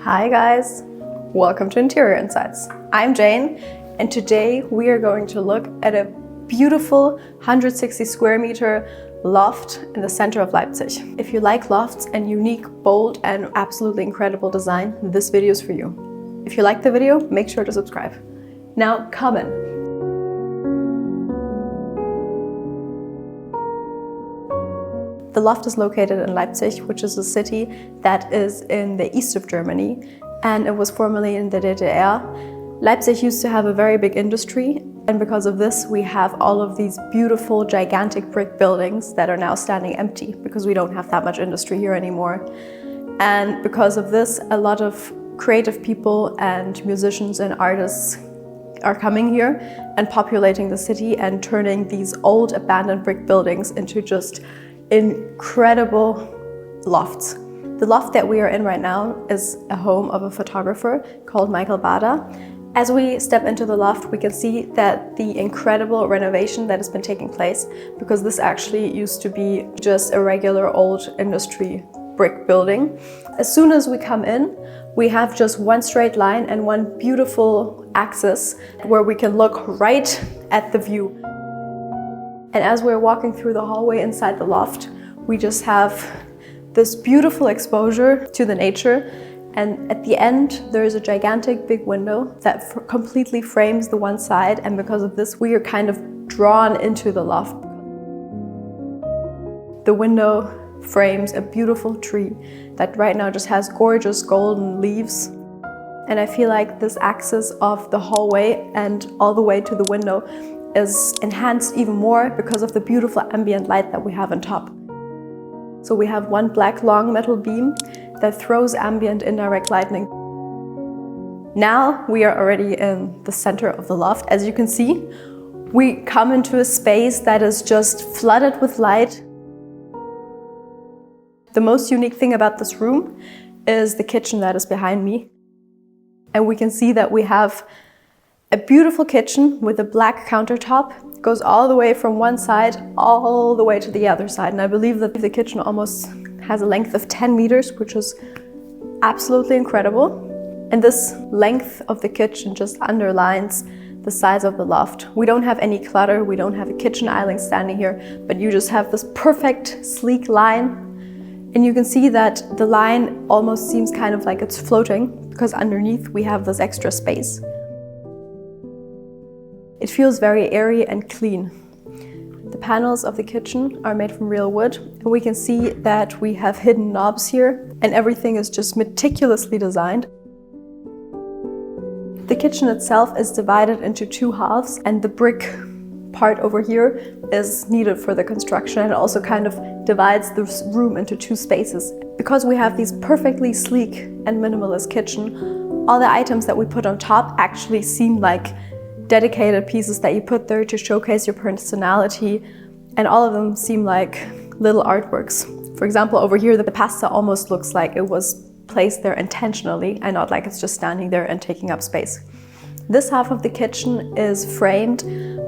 Hi guys, welcome to Interior Insights. I'm Jane, and today we are going to look at a beautiful 160 square meter loft in the center of Leipzig. If you like lofts and unique, bold, and absolutely incredible design, this video is for you. If you like the video, make sure to subscribe. Now, come in. The loft is located in Leipzig, which is a city that is in the east of Germany, and it was formerly in the DDR. Leipzig used to have a very big industry, and because of this, we have all of these beautiful, gigantic brick buildings that are now standing empty because we don't have that much industry here anymore. And because of this, a lot of creative people and musicians and artists are coming here and populating the city and turning these old abandoned brick buildings into just incredible lofts. The loft that we are in right now is a home of a photographer called Michael Bader. As we step into the loft, we can see that the incredible renovation that has been taking place, because this actually used to be just a regular old industry brick building. As soon as we come in, we have just one straight line and one beautiful axis where we can look right at the view. And as we're walking through the hallway inside the loft, we just have this beautiful exposure to the nature. And at the end, there is a gigantic big window that completely frames the one side. And because of this, we are kind of drawn into the loft. The window frames a beautiful tree that right now just has gorgeous golden leaves. And I feel like this axis of the hallway and all the way to the window is enhanced even more because of the beautiful ambient light that we have on top. So we have one black long metal beam that throws ambient indirect lighting. Now we are already in the center of the loft. As you can see, we come into a space that is just flooded with light. The most unique thing about this room is the kitchen that is behind me. And we can see that we have a beautiful kitchen with a black countertop. It goes all the way from one side all the way to the other side. And I believe that the kitchen almost has a length of 10 meters, which is absolutely incredible. And this length of the kitchen just underlines the size of the loft. We don't have any clutter, we don't have a kitchen island standing here, but you just have this perfect, sleek line. And you can see that the line almost seems kind of like it's floating because underneath we have this extra space. It feels very airy and clean. The panels of the kitchen are made from real wood, and we can see that we have hidden knobs here, and everything is just meticulously designed. The kitchen itself is divided into two halves, and the brick part over here is needed for the construction, and it also kind of divides the room into two spaces. Because we have these perfectly sleek and minimalist kitchen, all the items that we put on top actually seem like dedicated pieces that you put there to showcase your personality, and all of them seem like little artworks. For example, over here, the pasta almost looks like it was placed there intentionally and not like it's just standing there and taking up space. This half of the kitchen is framed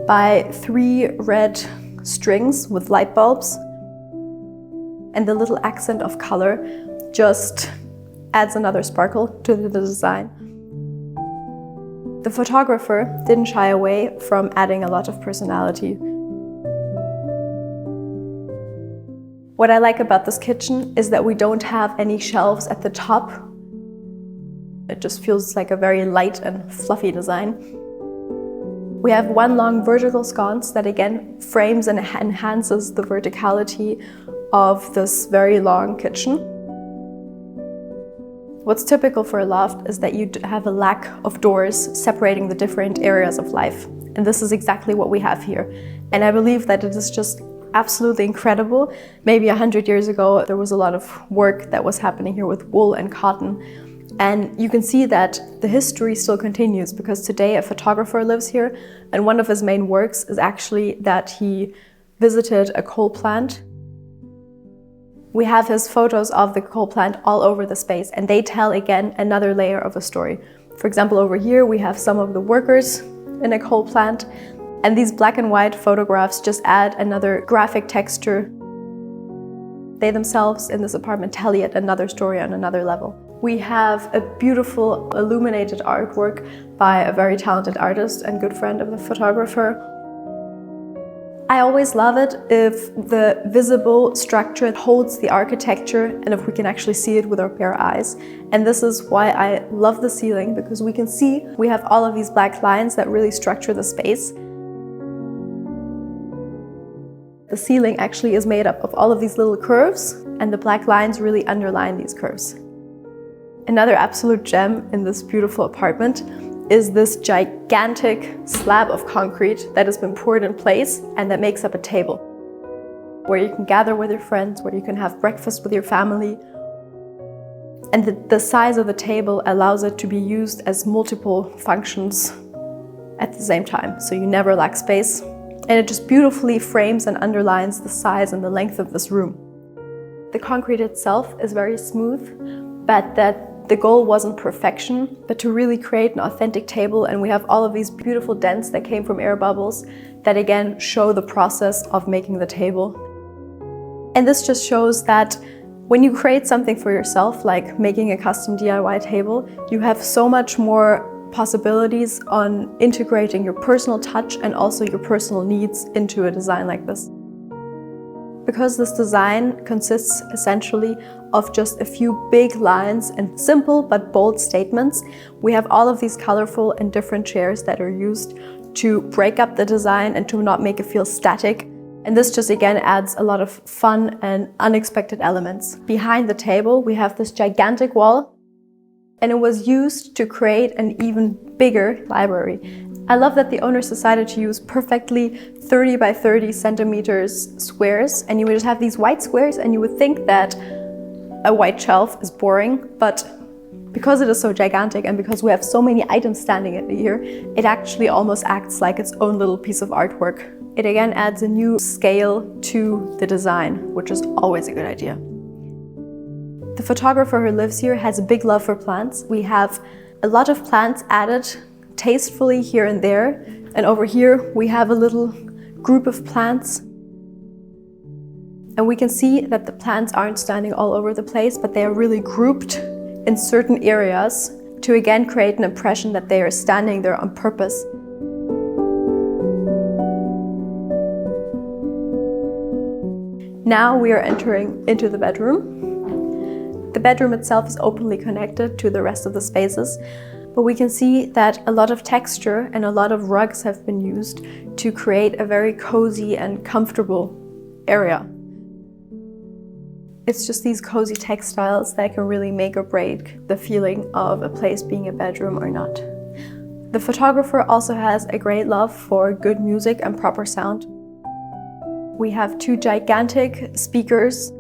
by 3 red strings with light bulbs, and the little accent of color just adds another sparkle to the design. The photographer didn't shy away from adding a lot of personality. What I like about this kitchen is that we don't have any shelves at the top. It just feels like a very light and fluffy design. We have one long vertical sconce that again frames and enhances the verticality of this very long kitchen. What's typical for a loft is that you have a lack of doors separating the different areas of life. And this is exactly what we have here. And I believe that it is just absolutely incredible. Maybe 100 years ago, there was a lot of work that was happening here with wool and cotton. And you can see that the history still continues, because today a photographer lives here, and one of his main works is actually that he visited a coal plant. We have his photos of the coal plant all over the space, and they tell again another layer of a story. For example, over here we have some of the workers in a coal plant, and these black and white photographs just add another graphic texture. They themselves in this apartment tell yet another story on another level. We have a beautiful illuminated artwork by a very talented artist and good friend of the photographer. I always love it if the visible structure holds the architecture and if we can actually see it with our bare eyes. And this is why I love the ceiling, because we can see we have all of these black lines that really structure the space. The ceiling actually is made up of all of these little curves, and the black lines really underline these curves. Another absolute gem in this beautiful apartment is this gigantic slab of concrete that has been poured in place and that makes up a table where you can gather with your friends, where you can have breakfast with your family. And the size of the table allows it to be used as multiple functions at the same time, so you never lack space. And it just beautifully frames and underlines the size and the length of this room. The concrete itself is very smooth, but the goal wasn't perfection, but to really create an authentic table. And we have all of these beautiful dents that came from air bubbles that again show the process of making the table. And this just shows that when you create something for yourself, like making a custom DIY table, you have so much more possibilities on integrating your personal touch and also your personal needs into a design like this. Because this design consists essentially of just a few big lines and simple but bold statements, we have all of these colorful and different chairs that are used to break up the design and to not make it feel static. And this just again adds a lot of fun and unexpected elements. Behind the table, we have this gigantic wall, and it was used to create an even bigger library. I love that the owners decided to use perfectly 30 by 30 centimeters squares, and you would just have these white squares and you would think that a white shelf is boring, but because it is so gigantic and because we have so many items standing in here, it actually almost acts like its own little piece of artwork. It again adds a new scale to the design, which is always a good idea. The photographer who lives here has a big love for plants. We have a lot of plants added tastefully here and there. And over here we have a little group of plants. And we can see that the plants aren't standing all over the place, but they are really grouped in certain areas to again create an impression that they are standing there on purpose. Now we are entering into the bedroom. The bedroom itself is openly connected to the rest of the spaces, but we can see that a lot of texture and a lot of rugs have been used to create a very cozy and comfortable area. It's just these cozy textiles that can really make or break the feeling of a place being a bedroom or not. The photographer also has a great love for good music and proper sound. We have two gigantic speakers.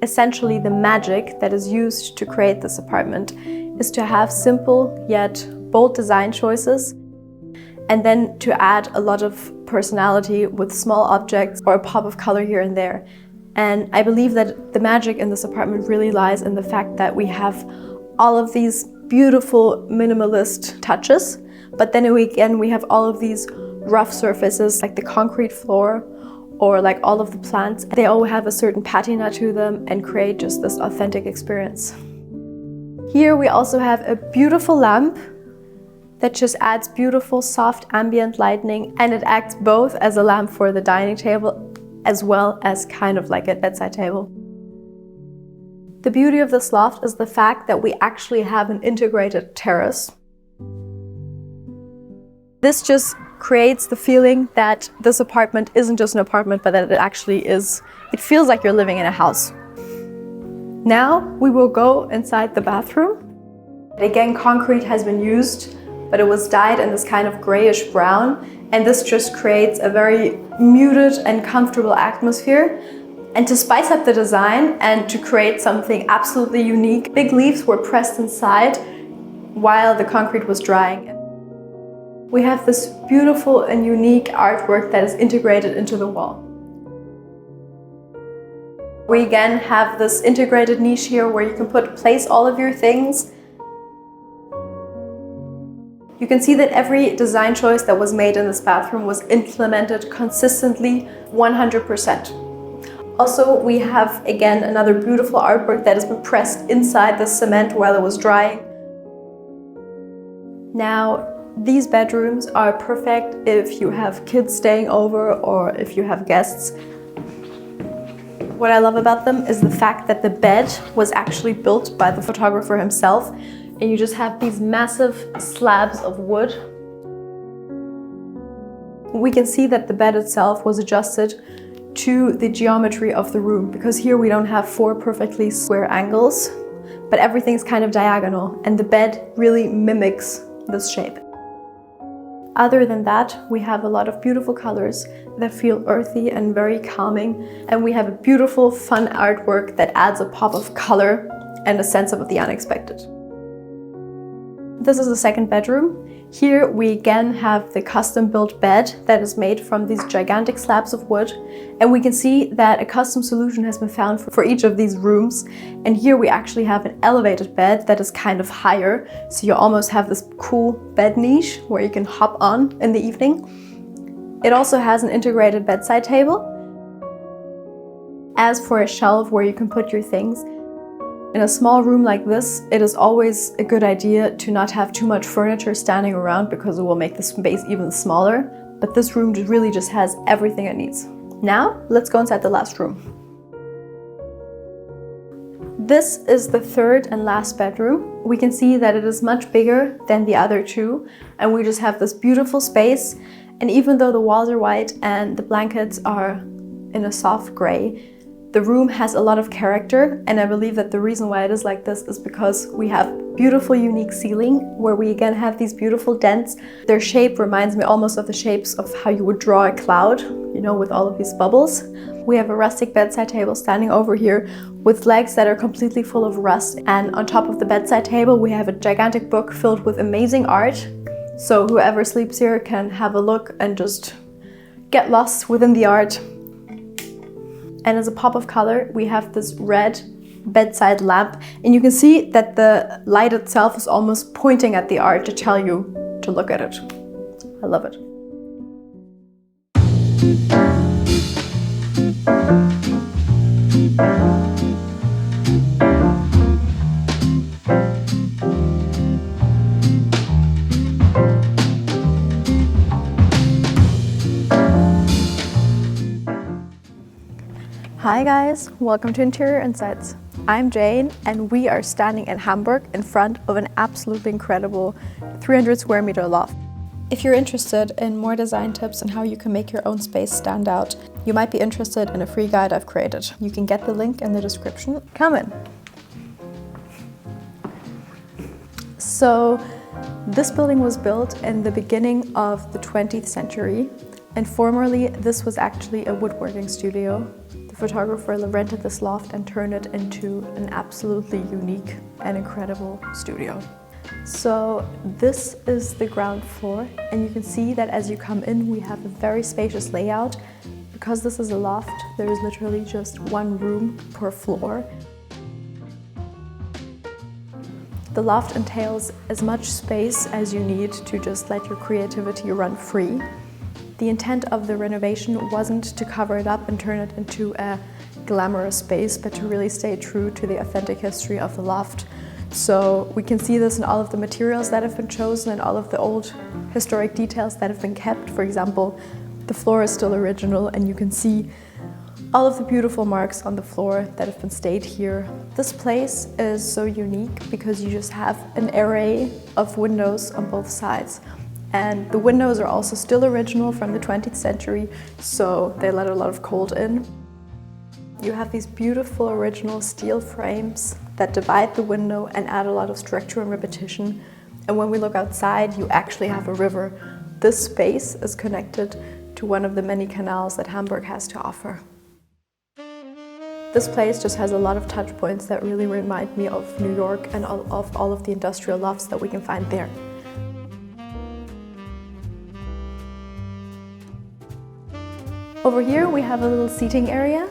Essentially, the magic that is used to create this apartment is to have simple yet bold design choices, and then to add a lot of personality with small objects or a pop of color here and there. And I believe that the magic in this apartment really lies in the fact that we have all of these beautiful minimalist touches, but then again we have all of these rough surfaces like the concrete floor or like all of the plants. They all have a certain patina to them and create just this authentic experience. Here we also have a beautiful lamp that just adds beautiful soft ambient lighting, and it acts both as a lamp for the dining table as well as kind of like a bedside table. The beauty of this loft is the fact that we actually have an integrated terrace. This just creates the feeling that this apartment isn't just an apartment, but that it actually is. It feels like you're living in a house. Now we will go inside the bathroom. Again, concrete has been used, but it was dyed in this kind of grayish brown, and this just creates a very muted and comfortable atmosphere. And to spice up the design and to create something absolutely unique, big leaves were pressed inside while the concrete was drying. We have this beautiful and unique artwork that is integrated into the wall. We again have this integrated niche here where you can place all of your things. You can see that every design choice that was made in this bathroom was implemented consistently 100%. Also, we have again another beautiful artwork that has been pressed inside the cement while it was drying. Now, these bedrooms are perfect if you have kids staying over or if you have guests. What I love about them is the fact that the bed was actually built by the photographer himself, and you just have these massive slabs of wood. We can see that the bed itself was adjusted to the geometry of the room, because here we don't have 4 perfectly square angles, but everything's kind of diagonal, and the bed really mimics this shape. Other than that, we have a lot of beautiful colors that feel earthy and very calming, and we have a beautiful, fun artwork that adds a pop of color and a sense of the unexpected. This is the second bedroom. Here we again have the custom-built bed that is made from these gigantic slabs of wood, and we can see that a custom solution has been found for each of these rooms. And here we actually have an elevated bed that is kind of higher, so you almost have this cool bed niche where you can hop on in the evening. It also has an integrated bedside table. As for a shelf where you can put your things, in a small room like this, it is always a good idea to not have too much furniture standing around, because it will make the space even smaller. But this room really just has everything it needs. Now, let's go inside the last room. This is the third and last bedroom. We can see that it is much bigger than the other two, and we just have this beautiful space. And even though the walls are white and the blankets are in a soft gray, the room has a lot of character, and I believe that the reason why it is like this is because we have beautiful, unique ceiling where we again have these beautiful dents. Their shape reminds me almost of the shapes of how you would draw a cloud, you know, with all of these bubbles. We have a rustic bedside table standing over here with legs that are completely full of rust, and on top of the bedside table we have a gigantic book filled with amazing art, so whoever sleeps here can have a look and just get lost within the art. And as a pop of color, we have this red bedside lamp, and you can see that the light itself is almost pointing at the art to tell you to look at it. I love it. Hi guys, welcome to Interior Insights. I'm Jane, and we are standing in Hamburg in front of an absolutely incredible 300 square meter loft. If you're interested in more design tips on how you can make your own space stand out, you might be interested in a free guide I've created. You can get the link in the description. Come in. So this building was built in the beginning of the 20th century, and formerly this was actually a woodworking studio. The photographer rented this loft and turned it into an absolutely unique and incredible studio. So this is the ground floor, and you can see that as you come in we have a very spacious layout. Because this is a loft, there is literally just one room per floor. The loft entails as much space as you need to just let your creativity run free. The intent of the renovation wasn't to cover it up and turn it into a glamorous space, but to really stay true to the authentic history of the loft. So we can see this in all of the materials that have been chosen and all of the old historic details that have been kept. For example, the floor is still original, and you can see all of the beautiful marks on the floor that have been stayed here. This place is so unique because you just have an array of windows on both sides. And the windows are also still original from the 20th century, so they let a lot of cold in. You have these beautiful original steel frames that divide the window and add a lot of structure and repetition. And when we look outside, you actually have a river. This space is connected to one of the many canals that Hamburg has to offer. This place just has a lot of touch points that really remind me of New York and of all of the industrial lofts that we can find there. Over here we have a little seating area,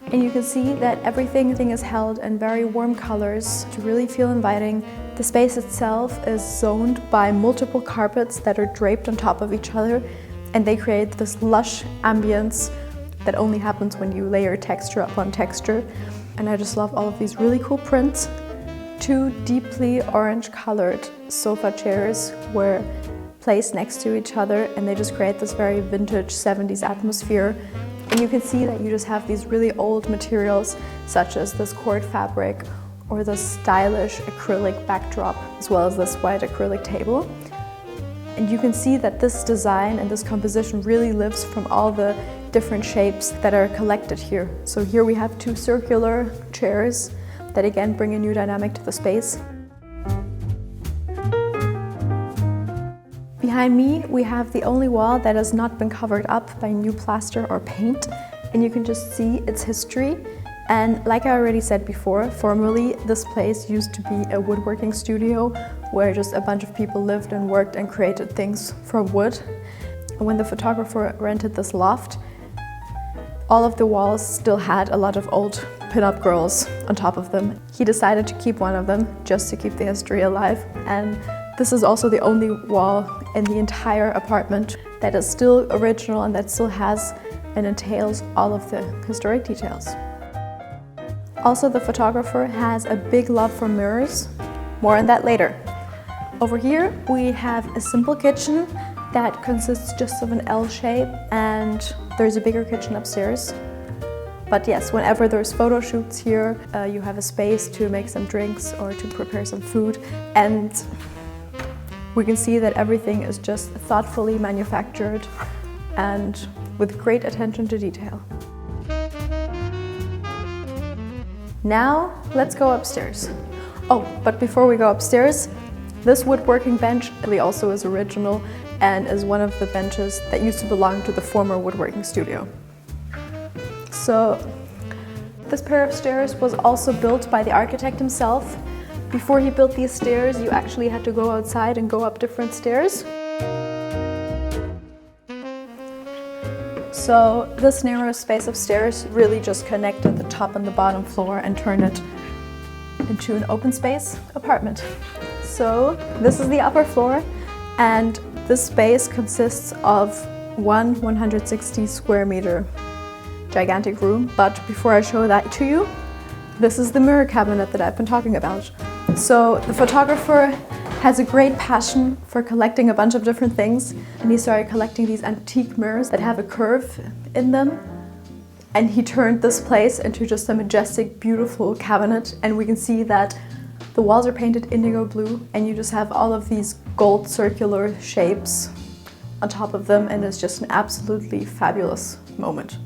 and you can see that everything is held in very warm colors to really feel inviting. The space itself is zoned by multiple carpets that are draped on top of each other, and they create this lush ambience that only happens when you layer texture upon texture. And I just love all of these really cool prints. 2 deeply orange colored sofa chairs were placed next to each other, and they just create this very vintage 70s atmosphere. And you can see that you just have these really old materials, such as this cord fabric or this stylish acrylic backdrop, as well as this white acrylic table. And you can see that this design and this composition really lives from all the different shapes that are collected here. So here we have 2 circular chairs that again bring a new dynamic to the space. Behind me, we have the only wall that has not been covered up by new plaster or paint, and you can just see its history. And like I already said before, formerly this place used to be a woodworking studio where just a bunch of people lived and worked and created things from wood. And when the photographer rented this loft, all of the walls still had a lot of old pin-up girls on top of them. He decided to keep one of them just to keep the history alive. And this is also the only wall in the entire apartment that is still original and that still has and entails all of the historic details. Also, the photographer has a big love for mirrors. More on that later. Over here, we have a simple kitchen that consists just of an L shape, and there's a bigger kitchen upstairs. But yes, whenever there's photo shoots here, you have a space to make some drinks or to prepare some food. And we can see that everything is just thoughtfully manufactured and with great attention to detail. Now, let's go upstairs. Oh, but before we go upstairs, this woodworking bench really also is original and is one of the benches that used to belong to the former woodworking studio. So, this pair of stairs was also built by the architect himself. Before he built these stairs, you actually had to go outside and go up different stairs. So this narrow space of stairs really just connected the top and the bottom floor and turned it into an open space apartment. So this is the upper floor, and this space consists of one 160 square meter gigantic room. But before I show that to you, this is the mirror cabinet that I've been talking about. So the photographer has a great passion for collecting a bunch of different things, and he started collecting these antique mirrors that have a curve in them. And he turned this place into just a majestic, beautiful cabinet, and we can see that the walls are painted indigo blue, and you just have all of these gold circular shapes on top of them, and it's just an absolutely fabulous moment.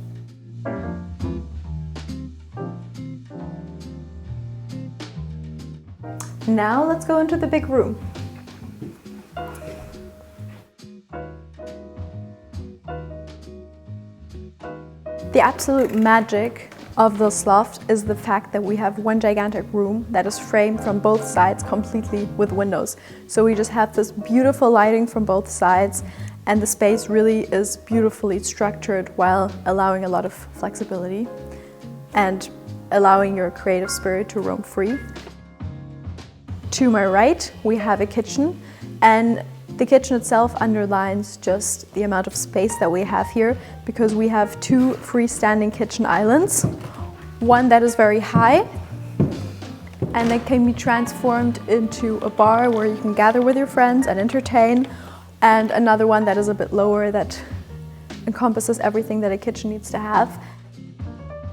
Now let's go into the big room. The absolute magic of this loft is the fact that we have one gigantic room that is framed from both sides completely with windows. So we just have this beautiful lighting from both sides, and the space really is beautifully structured while allowing a lot of flexibility and allowing your creative spirit to roam free. To my right, we have a kitchen, and the kitchen itself underlines just the amount of space that we have here, because we have two freestanding kitchen islands. One that is very high and that can be transformed into a bar where you can gather with your friends and entertain, and another one that is a bit lower that encompasses everything that a kitchen needs to have.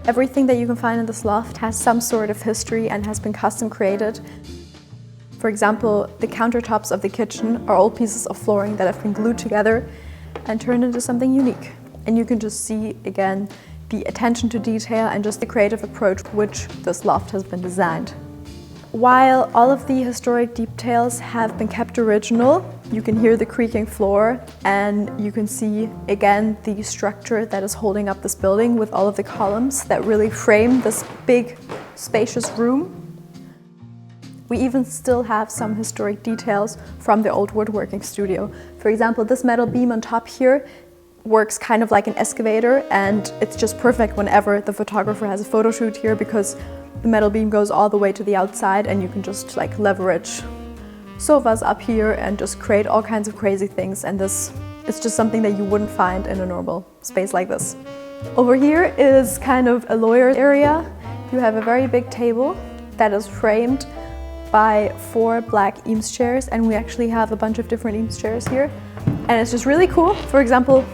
Everything that you can find in this loft has some sort of history and has been custom created. For example, the countertops of the kitchen are old pieces of flooring that have been glued together and turned into something unique. And you can just see, again, the attention to detail and just the creative approach with which this loft has been designed. While all of the historic details have been kept original, you can hear the creaking floor, and you can see, again, the structure that is holding up this building with all of the columns that really frame this big, spacious room. We even still have some historic details from the old woodworking studio. For example, this metal beam on top here works kind of like an excavator, and it's just perfect whenever the photographer has a photo shoot here, because the metal beam goes all the way to the outside, and you can just like leverage sofas up here and just create all kinds of crazy things. And this is just something that you wouldn't find in a normal space like this. Over here is kind of a lawyer area. You have a very big table that is framed by 4 black Eames chairs, and we actually have a bunch of different Eames chairs here. And it's just really cool. For example,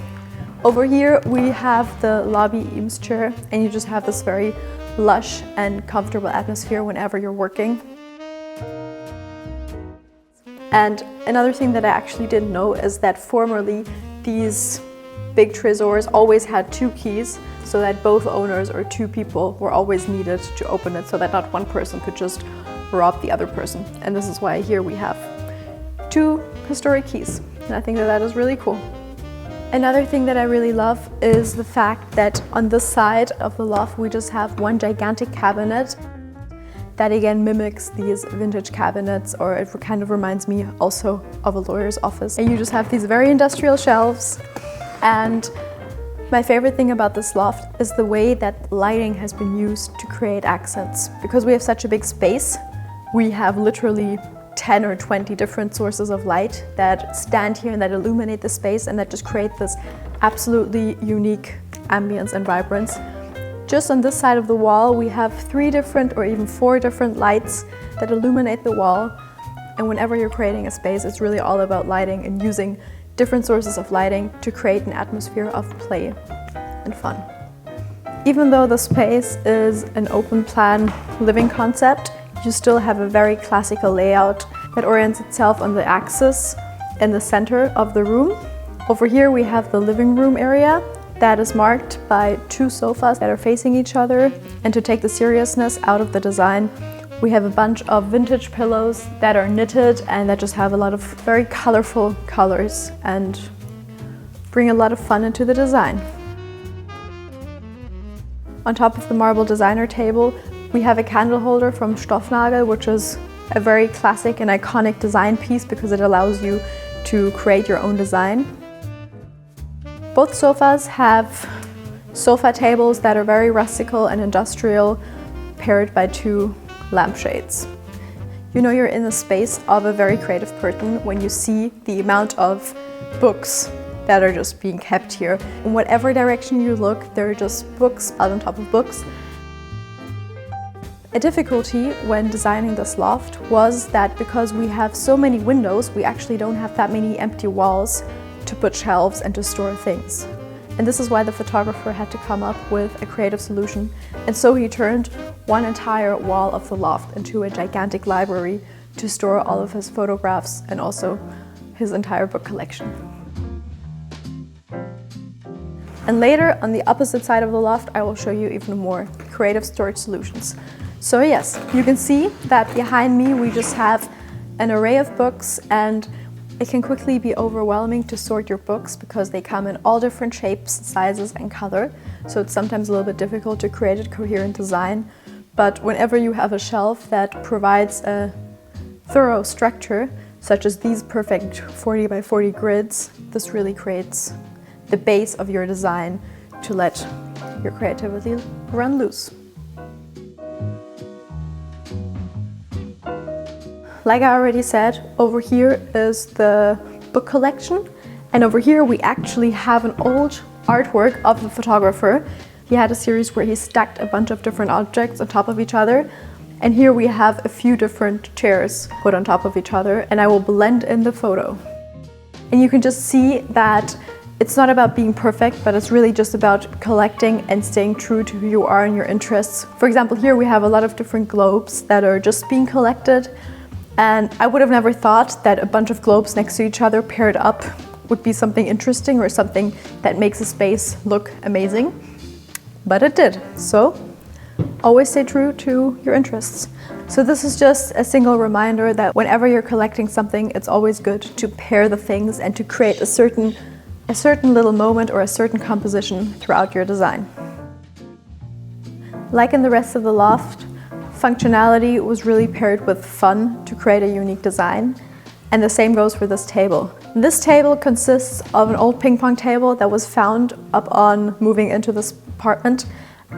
over here we have the lobby Eames chair, and you just have this very lush and comfortable atmosphere whenever you're working. And another thing that I actually didn't know is that formerly these big trésors always had 2 keys, so that both owners or 2 people were always needed to open it, so that not one person could just rob the other person. And this is why here we have 2 historic keys. And I think that that is really cool. Another thing that I really love is the fact that on this side of the loft we just have one gigantic cabinet that again mimics these vintage cabinets, or it kind of reminds me also of a lawyer's office. And you just have these very industrial shelves. And my favorite thing about this loft is the way that lighting has been used to create accents. Because we have such a big space, we have literally 10 or 20 different sources of light that stand here and that illuminate the space and that just create this absolutely unique ambience and vibrance. Just on this side of the wall, we have 3 different or even 4 different lights that illuminate the wall. And whenever you're creating a space, it's really all about lighting and using different sources of lighting to create an atmosphere of play and fun. Even though the space is an open plan living concept, you still have a very classical layout that orients itself on the axis in the center of the room. Over here we have the living room area that is marked by 2 sofas that are facing each other. And to take the seriousness out of the design, we have a bunch of vintage pillows that are knitted and that just have a lot of very colorful colors and bring a lot of fun into the design. On top of the marble designer table, we have a candle holder from Stoffnagel, which is a very classic and iconic design piece because it allows you to create your own design. Both sofas have sofa tables that are very rustical and industrial, paired by 2 lampshades. You know you're in the space of a very creative person when you see the amount of books that are just being kept here. In whatever direction you look, there are just books on top of books. A difficulty when designing this loft was that because we have so many windows, we actually don't have that many empty walls to put shelves and to store things. And this is why the photographer had to come up with a creative solution. And so he turned one entire wall of the loft into a gigantic library to store all of his photographs and also his entire book collection. And later, on the opposite side of the loft, I will show you even more creative storage solutions. So yes, you can see that behind me we just have an array of books, and it can quickly be overwhelming to sort your books because they come in all different shapes, sizes and color. So it's sometimes a little bit difficult to create a coherent design. But whenever you have a shelf that provides a thorough structure, such as these perfect 40 by 40 grids, this really creates the base of your design to let your creativity run loose. Like I already said, over here is the book collection, and over here we actually have an old artwork of the photographer. He had a series where he stacked a bunch of different objects on top of each other, and here we have a few different chairs put on top of each other, and I will blend in the photo. And you can just see that it's not about being perfect, but it's really just about collecting and staying true to who you are and your interests. For example, here we have a lot of different globes that are just being collected. And I would have never thought that a bunch of globes next to each other paired up would be something interesting or something that makes a space look amazing. But it did. So always stay true to your interests. So this is just a single reminder that whenever you're collecting something, it's always good to pair the things and to create a certain little moment or a certain composition throughout your design. Like in the rest of the loft, functionality was really paired with fun to create a unique design, and the same goes for this table. This table consists of an old ping pong table that was found upon moving into this apartment,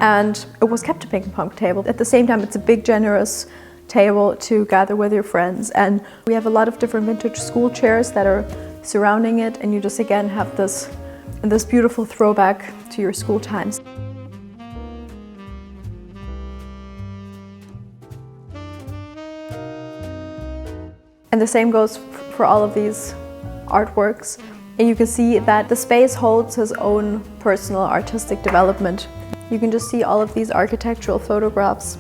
and it was kept a ping pong table. At the same time, it's a big, generous table to gather with your friends, and we have a lot of different vintage school chairs that are surrounding it, and you just again have this and this beautiful throwback to your school times. And the same goes for all of these artworks. And you can see that the space holds his own personal artistic development. You can just see all of these architectural photographs.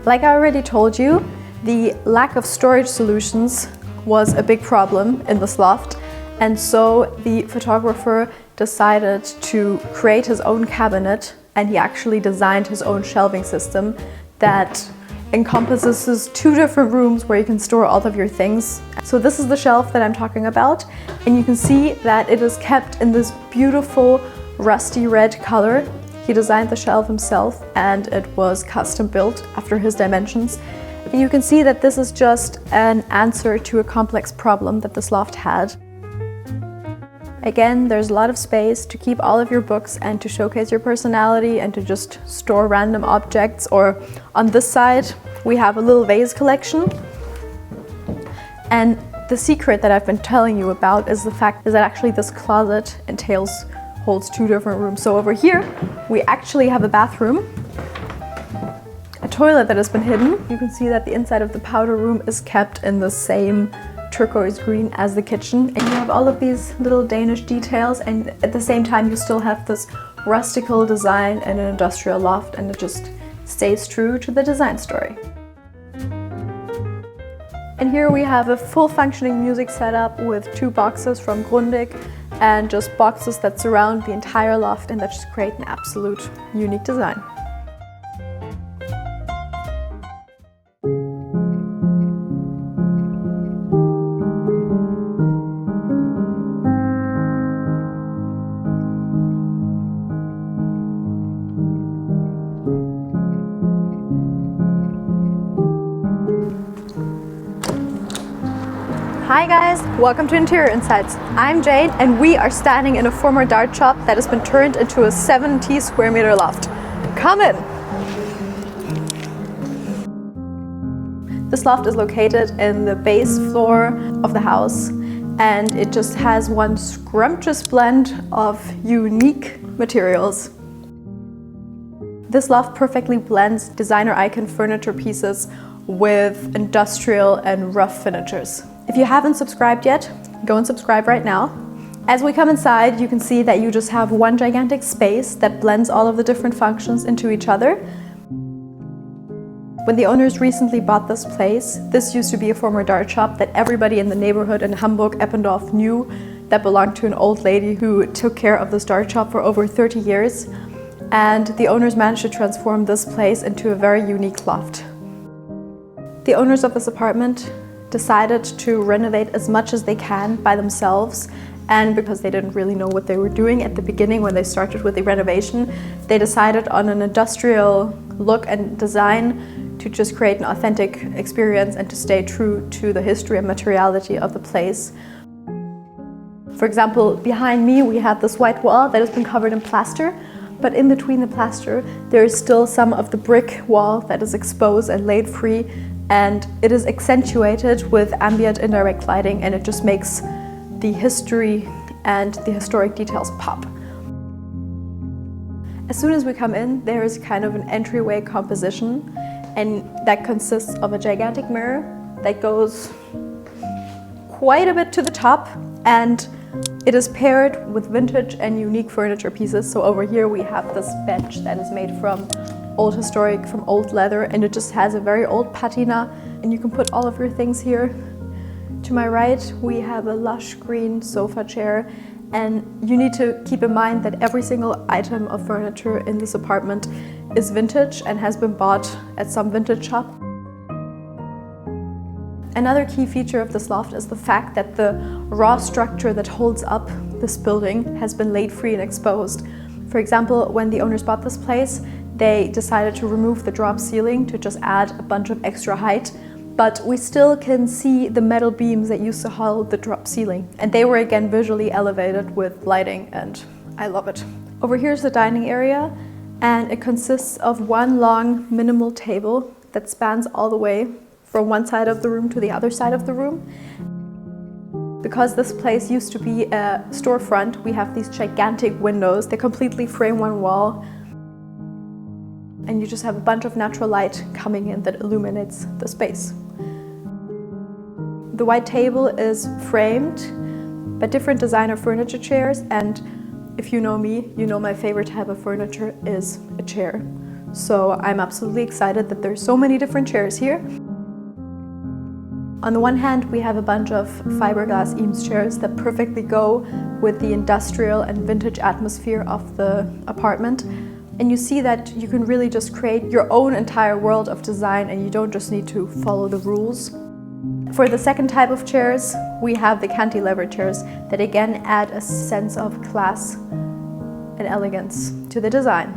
Like I already told you, the lack of storage solutions was a big problem in this loft. And so the photographer decided to create his own cabinet, and he actually designed his own shelving system that encompasses 2 different rooms where you can store all of your things. So this is the shelf that I'm talking about, and you can see that it is kept in this beautiful rusty red color. He designed the shelf himself, and it was custom built after his dimensions. And you can see that this is just an answer to a complex problem that this loft had. Again, there's a lot of space to keep all of your books and to showcase your personality and to just store random objects. Or on this side, we have a little vase collection. And the secret that I've been telling you about is the fact that actually this closet holds 2 different rooms. So over here, we actually have a bathroom, a toilet that has been hidden. You can see that the inside of the powder room is kept in the same turquoise green as the kitchen, and you have all of these little Danish details, and at the same time you still have this rustical design and an industrial loft, and it just stays true to the design story. And here we have a full functioning music setup with 2 boxes from Grundig and just boxes that surround the entire loft and that just create an absolute unique design. Hi guys, welcome to Interior Insights. I'm Jade and we are standing in a former dart shop that has been turned into a 70 square meter loft. Come in! This loft is located in the base floor of the house, and it just has one scrumptious blend of unique materials. This loft perfectly blends designer icon furniture pieces with industrial and rough finishers. If you haven't subscribed yet, go and subscribe right now. As we come inside, you can see that you just have one gigantic space that blends all of the different functions into each other. When the owners recently bought this place, this used to be a former dart shop that everybody in the neighborhood in Hamburg-Eppendorf knew, that belonged to an old lady who took care of this dart shop for over 30 years. And the owners managed to transform this place into a very unique loft. The owners of this apartment decided to renovate as much as they can by themselves, and because they didn't really know what they were doing at the beginning when they started with the renovation, they decided on an industrial look and design to just create an authentic experience and to stay true to the history and materiality of the place. For example, behind me we have this white wall that has been covered in plaster, but in between the plaster there is still some of the brick wall that is exposed and laid free, and it is accentuated with ambient indirect lighting, and it just makes the history and the historic details pop. As soon as we come in, there is kind of an entryway composition, and that consists of a gigantic mirror that goes quite a bit to the top, and it is paired with vintage and unique furniture pieces. So over here we have this bench that is made from old leather, and it just has a very old patina, and you can put all of your things here. To my right we have a lush green sofa chair, and you need to keep in mind that every single item of furniture in this apartment is vintage and has been bought at some vintage shop. Another key feature of this loft is the fact that the raw structure that holds up this building has been laid free and exposed. For example, when the owners bought this place, they decided to remove the drop ceiling to just add a bunch of extra height, but we still can see the metal beams that used to hold the drop ceiling, and they were again visually elevated with lighting, and I love it. Over here is the dining area, and it consists of one long minimal table that spans all the way from one side of the room to the other side of the room. Because this place used to be a storefront, we have these gigantic windows. They completely frame one wall. And you just have a bunch of natural light coming in that illuminates the space. The white table is framed by different designer furniture chairs, and if you know me, you know my favorite type of furniture is a chair. So I'm absolutely excited that there's so many different chairs here. On the one hand, we have a bunch of fiberglass Eames chairs that perfectly go with the industrial and vintage atmosphere of the apartment. And you see that you can really just create your own entire world of design, and you don't just need to follow the rules. For the second type of chairs, we have the cantilever chairs that again add a sense of class and elegance to the design.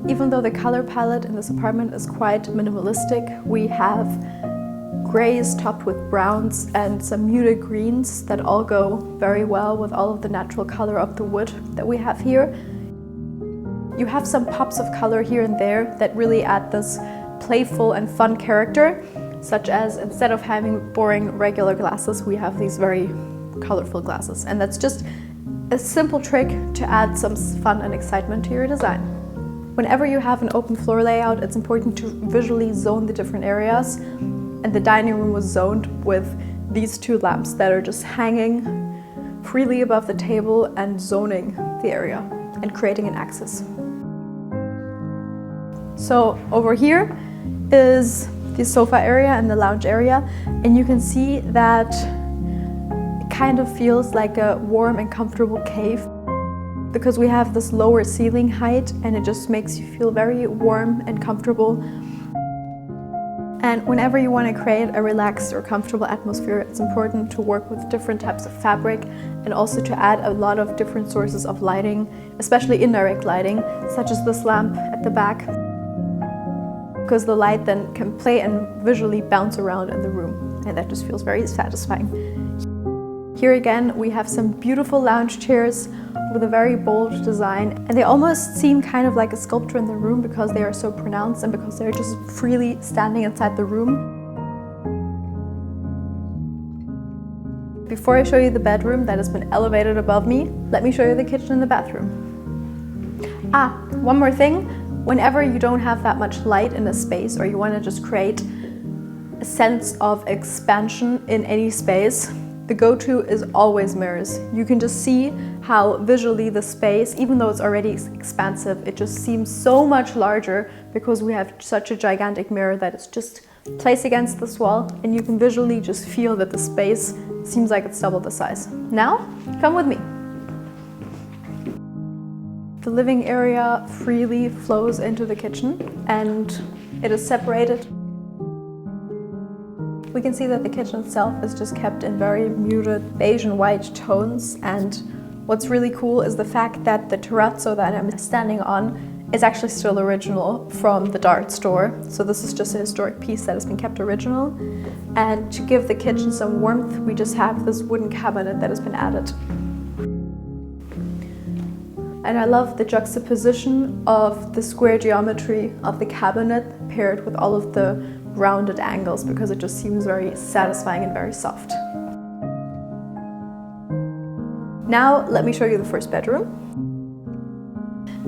Even though the color palette in this apartment is quite minimalistic, we have grays topped with browns and some muted greens that all go very well with all of the natural color of the wood that we have here. You have some pops of color here and there that really add this playful and fun character, such as instead of having boring regular glasses, we have these very colorful glasses. And that's just a simple trick to add some fun and excitement to your design. Whenever you have an open floor layout, it's important to visually zone the different areas. And the dining room was zoned with these two lamps that are just hanging freely above the table and zoning the area and creating an axis. So over here is the sofa area and the lounge area, and you can see that it kind of feels like a warm and comfortable cave because we have this lower ceiling height and it just makes you feel very warm and comfortable. And whenever you want to create a relaxed or comfortable atmosphere, it's important to work with different types of fabric and also to add a lot of different sources of lighting, especially indirect lighting, such as this lamp at the back, because the light then can play and visually bounce around in the room, and that just feels very satisfying. Here again, we have some beautiful lounge chairs with a very bold design, and they almost seem kind of like a sculpture in the room because they are so pronounced and because they're just freely standing inside the room. Before I show you the bedroom that has been elevated above me, let me show you the kitchen and the bathroom. One more thing. Whenever you don't have that much light in a space, or you want to just create a sense of expansion in any space, the go-to is always mirrors. You can just see how visually the space, even though it's already expansive, it just seems so much larger because we have such a gigantic mirror that it's just placed against this wall, and you can visually just feel that the space seems like it's double the size. Now, come with me. The living area freely flows into the kitchen and it is separated. We can see that the kitchen itself is just kept in very muted beige and white tones, and what's really cool is the fact that the terrazzo that I'm standing on is actually still original from the Dart store. So this is just a historic piece that has been kept original, and to give the kitchen some warmth, we just have this wooden cabinet that has been added. And I love the juxtaposition of the square geometry of the cabinet paired with all of the rounded angles, because it just seems very satisfying and very soft. Now let me show you the first bedroom.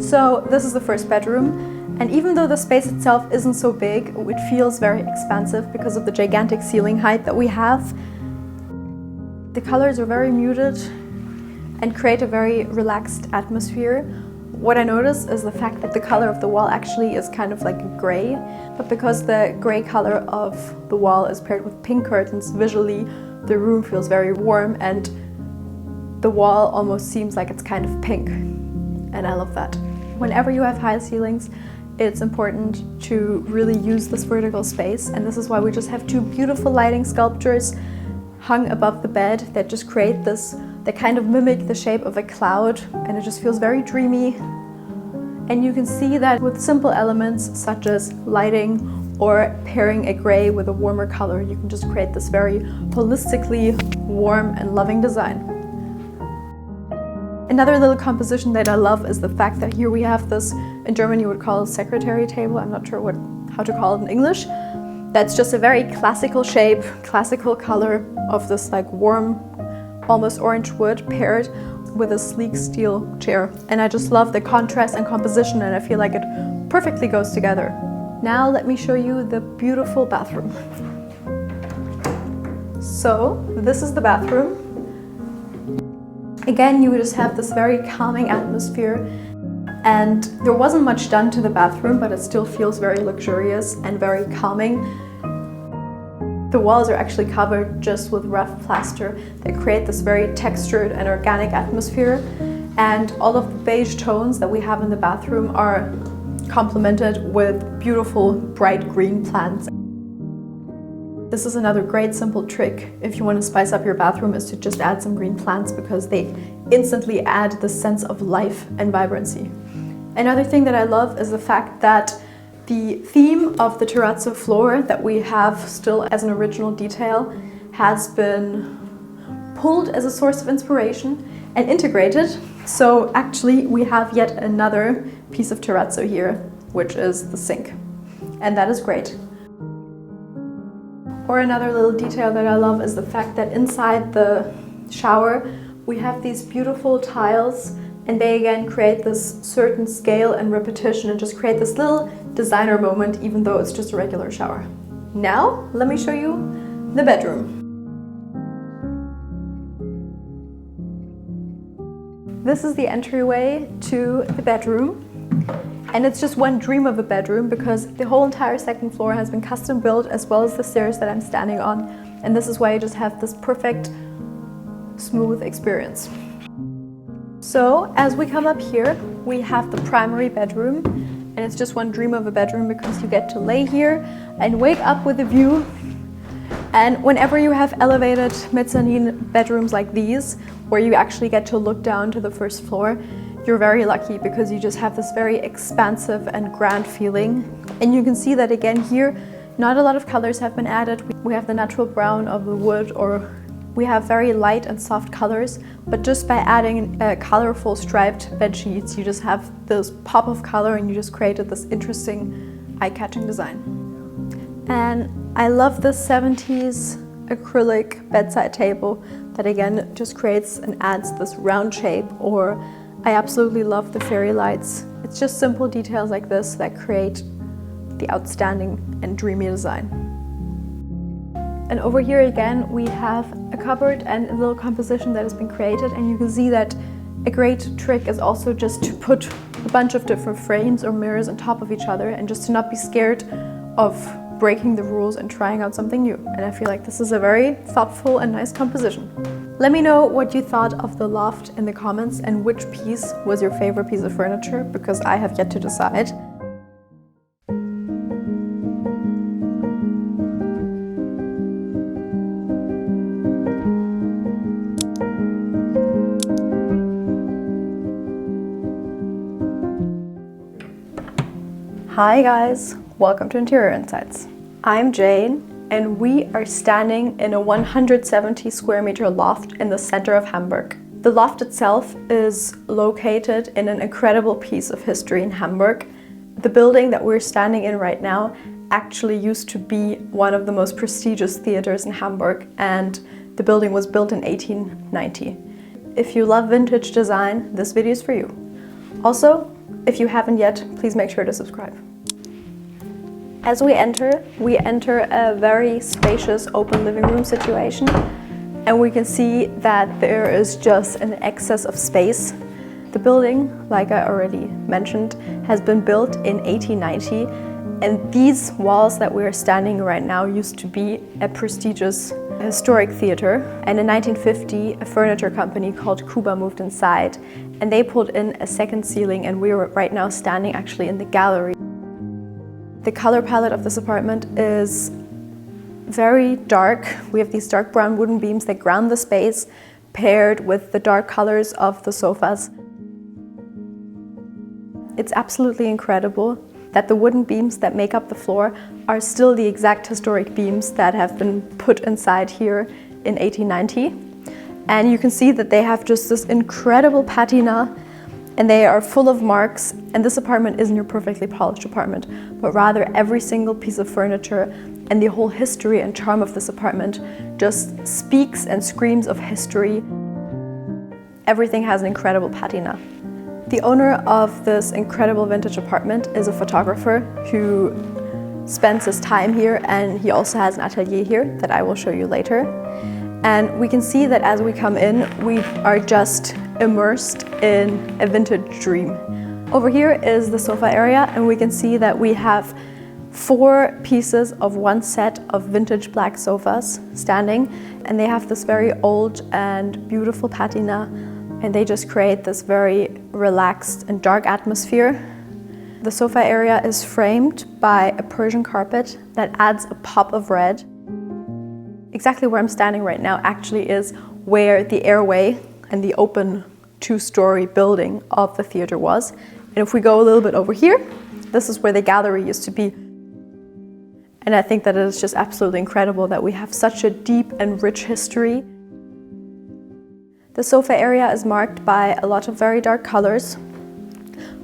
So this is the first bedroom, and even though the space itself isn't so big, it feels very expansive because of the gigantic ceiling height that we have. The colors are very muted and create a very relaxed atmosphere. What I notice is the fact that the color of the wall actually is kind of like a gray, but because the gray color of the wall is paired with pink curtains, visually the room feels very warm and the wall almost seems like it's kind of pink, and I love that. Whenever you have high ceilings, it's important to really use this vertical space, and this is why we just have two beautiful lighting sculptures hung above the bed that just create this, that kind of mimic the shape of a cloud, and it just feels very dreamy. And you can see that with simple elements such as lighting or pairing a gray with a warmer color, you can just create this very holistically warm and loving design. Another little composition that I love is the fact that here we have this, in German you would call it a secretary table, I'm not sure how to call it in English. That's just a very classical shape, classical color of this like warm, almost orange wood paired with a sleek steel chair. And I just love the contrast and composition, and I feel like it perfectly goes together. Now let me show you the beautiful bathroom. So this is the bathroom. Again, you just have this very calming atmosphere, and there wasn't much done to the bathroom, but it still feels very luxurious and very calming. The walls are actually covered just with rough plaster that create this very textured and organic atmosphere, and all of the beige tones that we have in the bathroom are complemented with beautiful bright green plants. This is another great simple trick if you want to spice up your bathroom, is to just add some green plants, because they instantly add the sense of life and vibrancy. Another thing that I love is the fact that the theme of the terrazzo floor that we have still as an original detail has been pulled as a source of inspiration and integrated. So actually we have yet another piece of terrazzo here, which is the sink. And that is great. Or another little detail that I love is the fact that inside the shower we have these beautiful tiles, and they again create this certain scale and repetition and just create this little designer moment, even though it's just a regular shower. Now let me show you the bedroom. This is the entryway to the bedroom. And it's just one dream of a bedroom, because the whole entire second floor has been custom built, as well as the stairs that I'm standing on. And this is why you just have this perfect, smooth experience. So as we come up here, we have the primary bedroom. And it's just one dream of a bedroom, because you get to lay here and wake up with a view. And whenever you have elevated mezzanine bedrooms like these, where you actually get to look down to the first floor, you're very lucky, because you just have this very expansive and grand feeling. And you can see that again here, not a lot of colors have been added. We have the natural brown of the wood, or we have very light and soft colors, but just by adding colorful striped bed sheets, you just have this pop of color, and you just created this interesting, eye-catching design. And I love this 70s acrylic bedside table that again just creates and adds this round shape. Or I absolutely love the fairy lights. It's just simple details like this that create the outstanding and dreamy design. And over here again, we have a cupboard and a little composition that has been created, and you can see that a great trick is also just to put a bunch of different frames or mirrors on top of each other, and just to not be scared of breaking the rules and trying out something new. And I feel like this is a very thoughtful and nice composition. Let me know what you thought of the loft in the comments, and which piece was your favorite piece of furniture, because I have yet to decide. Hi guys, welcome to Interior Insights. I'm Jane, and we are standing in a 170 square meter loft in the center of Hamburg. The loft itself is located in an incredible piece of history in Hamburg. The building that we're standing in right now actually used to be one of the most prestigious theaters in Hamburg, and the building was built in 1890. If you love vintage design, this video is for you. Also, if you haven't yet, please make sure to subscribe. As we enter a very spacious open living room situation, and we can see that there is just an excess of space. The building, like I already mentioned, has been built in 1890, and these walls that we're standing right now used to be a prestigious historic theater. And in 1950, a furniture company called Kuba moved inside, and they pulled in a second ceiling, and we are right now standing actually in the gallery. The color palette of this apartment is very dark. We have these dark brown wooden beams that ground the space, paired with the dark colors of the sofas. It's absolutely incredible that the wooden beams that make up the floor are still the exact historic beams that have been put inside here in 1890. And you can see that they have just this incredible patina, and they are full of marks. And this apartment isn't your perfectly polished apartment, but rather every single piece of furniture And the whole history and charm of this apartment just speaks and screams of history. Everything has an incredible patina. The owner of this incredible vintage apartment is a photographer who spends his time here, and he also has an atelier here that I will show you later. And we can see that as we come in, we are just immersed in a vintage dream. Over here is the sofa area, and we can see that we have 4 pieces of one set of vintage black sofas standing, and they have this very old and beautiful patina, and they just create this very relaxed and dark atmosphere. The sofa area is framed by a Persian carpet that adds a pop of red. Exactly where I'm standing right now actually is where the airway and the open 2-story building of the theater was. And if we go a little bit over here, this is where the gallery used to be. And I think that it is just absolutely incredible that we have such a deep and rich history. The sofa area is marked by a lot of very dark colors.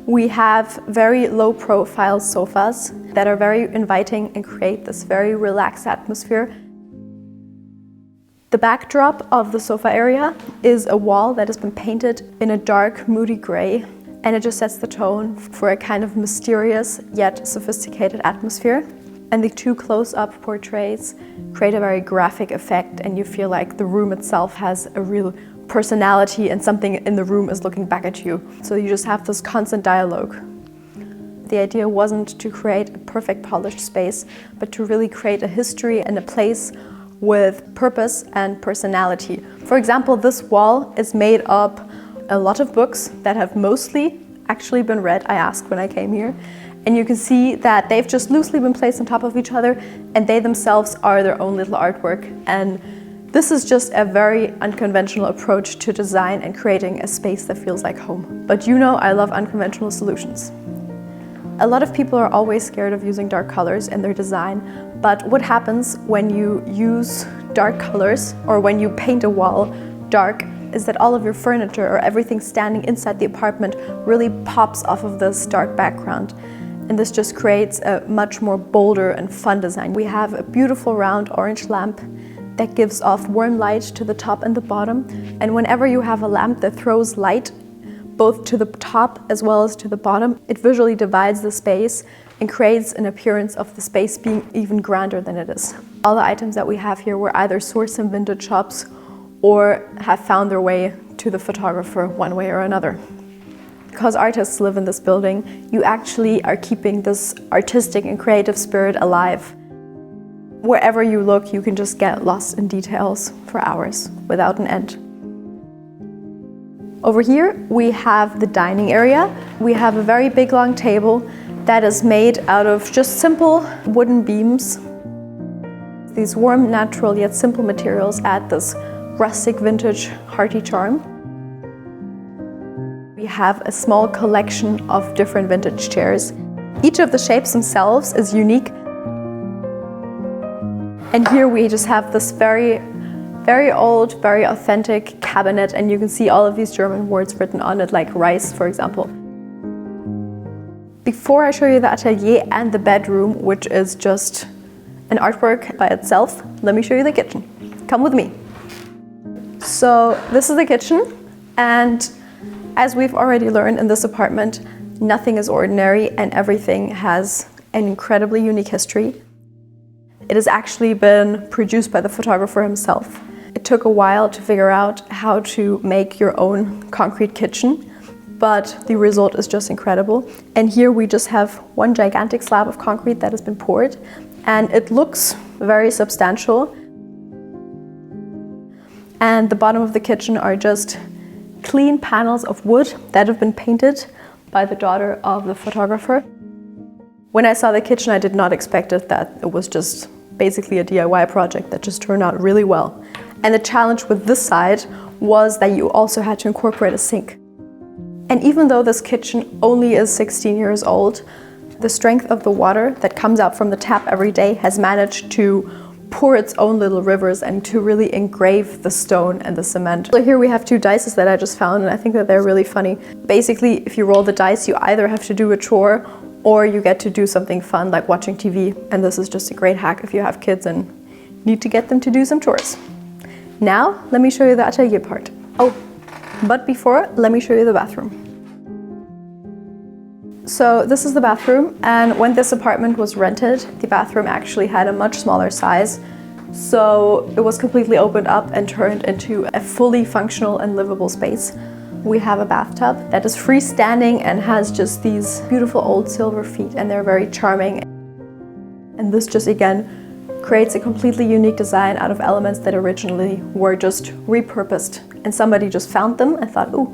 We have very low profile sofas that are very inviting and create this very relaxed atmosphere. The backdrop of the sofa area is a wall that has been painted in a dark, moody gray, and it just sets the tone for a kind of mysterious yet sophisticated atmosphere. And the 2 close-up portraits create a very graphic effect, and you feel like the room itself has a real personality and something in the room is looking back at you. So you just have this constant dialogue. The idea wasn't to create a perfect polished space, but to really create a history and a place with purpose and personality. For example, this wall is made up a lot of books that have mostly actually been read. I asked when I came here. And you can see that they've just loosely been placed on top of each other, and they themselves are their own little artwork. And this is just a very unconventional approach to design and creating a space that feels like home. But you know I love unconventional solutions. A lot of people are always scared of using dark colors in their design, but what happens when you use dark colors or when you paint a wall dark is that all of your furniture or everything standing inside the apartment really pops off of this dark background. And this just creates a much more bolder and fun design. We have a beautiful round orange lamp that gives off warm light to the top and the bottom. And whenever you have a lamp that throws light both to the top as well as to the bottom, it visually divides the space and creates an appearance of the space being even grander than it is. All the items that we have here were either sourced in vintage shops or have found their way to the photographer one way or another. Because artists live in this building, you actually are keeping this artistic and creative spirit alive. Wherever you look, you can just get lost in details for hours without an end. Over here, we have the dining area. We have a very big long table that is made out of just simple wooden beams. These warm, natural, yet simple materials add this rustic, vintage, hearty charm. We have a small collection of different vintage chairs. Each of the shapes themselves is unique. And here we just have this very old, very authentic cabinet, and you can see all of these German words written on it, like rice, for example. Before I show you the atelier and the bedroom, which is just an artwork by itself, let me show you the kitchen. Come with me. So this is the kitchen, and as we've already learned in this apartment, nothing is ordinary and everything has an incredibly unique history. It has actually been produced by the photographer himself. It took a while to figure out how to make your own concrete kitchen, but the result is just incredible. And here we just have one gigantic slab of concrete that has been poured, and it looks very substantial. And the bottom of the kitchen are just clean panels of wood that have been painted by the daughter of the photographer. When I saw the kitchen, I did not expect that it was just basically a DIY project that just turned out really well. And the challenge with this side was that you also had to incorporate a sink. And even though this kitchen only is 16 years old, the strength of the water that comes out from the tap every day has managed to pour its own little rivers and to really engrave the stone and the cement. So here we have 2 dices that I just found, and I think that they're really funny. Basically, if you roll the dice, you either have to do a chore or you get to do something fun like watching TV. And this is just a great hack if you have kids and need to get them to do some chores. Now, let me show you the atelier part. Oh, but before, let me show you the bathroom. So this is the bathroom, and when this apartment was rented, the bathroom actually had a much smaller size. So it was completely opened up and turned into a fully functional and livable space. We have a bathtub that is freestanding and has just these beautiful old silver feet, and they're very charming. And this just again creates a completely unique design out of elements that originally were just repurposed. And somebody just found them and thought, ooh,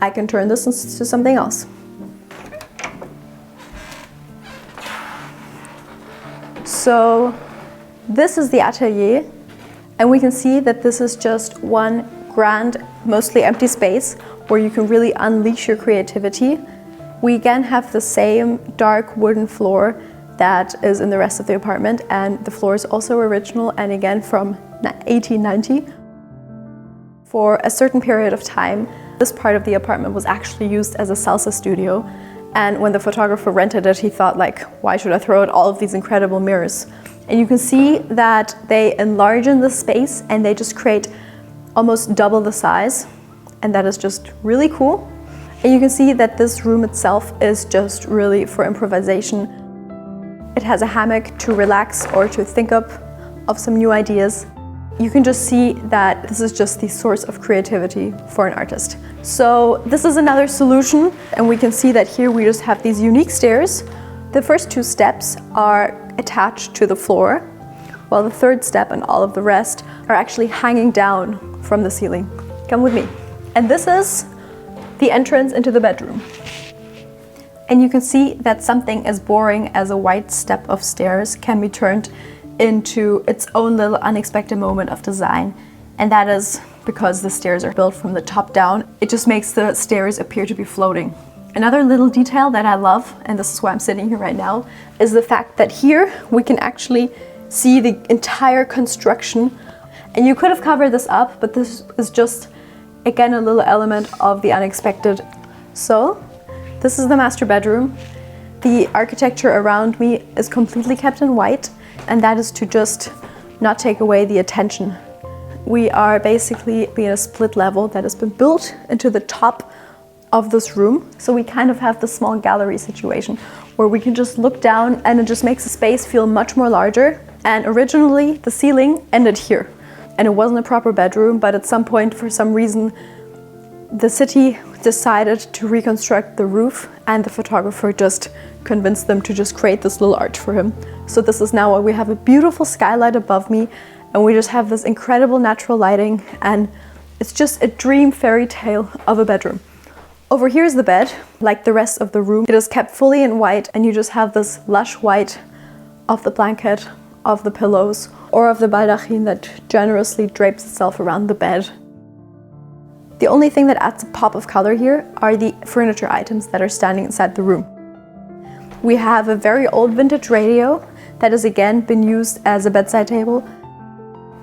I can turn this into something else. So this is the atelier, and we can see that this is just one grand, mostly empty space where you can really unleash your creativity. We again have the same dark wooden floor that is in the rest of the apartment, and the floor is also original and again from 1890. For a certain period of time, this part of the apartment was actually used as a salsa studio. And when the photographer rented it, he thought like, why should I throw out all of these incredible mirrors? And you can see that they enlarge the space and they just create almost double the size. And that is just really cool. And you can see that this room itself is just really for improvisation. It has a hammock to relax or to think up of some new ideas. You can just see that this is just the source of creativity for an artist. So this is another solution, and we can see that here we just have these unique stairs. The first two steps are attached to the floor, while the third step and all of the rest are actually hanging down from the ceiling. Come with me. And this is the entrance into the bedroom. And you can see that something as boring as a white step of stairs can be turned into its own little unexpected moment of design. And that is because the stairs are built from the top down. It just makes the stairs appear to be floating. Another little detail that I love, and this is why I'm sitting here right now, is the fact that here we can actually see the entire construction. And you could have covered this up, but this is just, again, a little element of the unexpected. So this is the master bedroom. The architecture around me is completely kept in white, and that is to just not take away the attention. We are basically in a split level that has been built into the top of this room. So we kind of have the small gallery situation where we can just look down, and it just makes the space feel much more larger. And originally the ceiling ended here, and it wasn't a proper bedroom, but at some point, for some reason, the city decided to reconstruct the roof, and the photographer just convinced them to just create this little arch for him. So this is now where we have a beautiful skylight above me, and we just have this incredible natural lighting, and it's just a dream fairy tale of a bedroom. Over here is the bed. Like the rest of the room, it is kept fully in white, and you just have this lush white of the blanket, of the pillows, or of the baldachin that generously drapes itself around the bed. The only thing that adds a pop of color here are the furniture items that are standing inside the room. We have a very old vintage radio that has again been used as a bedside table.